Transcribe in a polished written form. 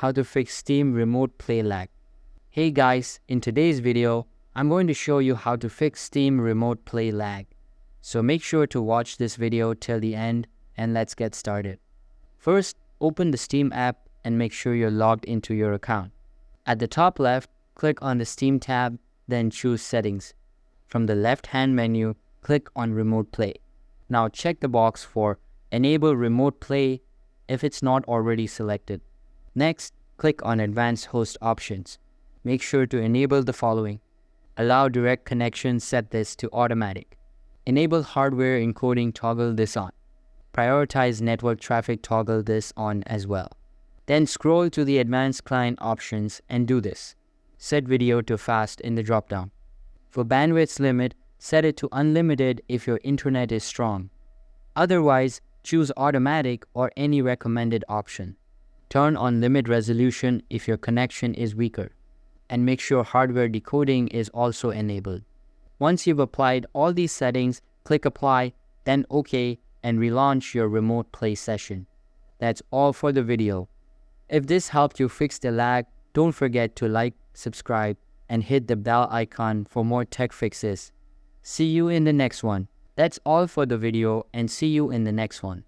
how to fix Steam Remote Play lag. Hey guys, in today's video, I'm going to show you how to fix Steam Remote Play lag. So make sure to watch this video till the end and let's get started. First, open the Steam app and make sure you're logged into your account. At the top left, click on the Steam tab, then choose Settings. From the left-hand menu, click on Remote Play. Now check the box for Enable Remote Play if it's not already selected. Next, click on Advanced Host Options. Make sure to enable the following. Allow direct connection, set this to automatic. Enable hardware encoding, toggle this on. Prioritize network traffic, toggle this on as well. Then scroll to the Advanced Client options and do this. Set video to fast in the dropdown. For bandwidth limit, set it to unlimited if your internet is strong. Otherwise, choose automatic or any recommended option. Turn on limit resolution if your connection is weaker. And make sure hardware decoding is also enabled. Once you've applied all these settings, click Apply, then OK, and relaunch your remote play session. That's all for the video. If this helped you fix the lag, don't forget to like, subscribe, and hit the bell icon for more tech fixes. See you in the next one. That's all for the video and see you in the next one.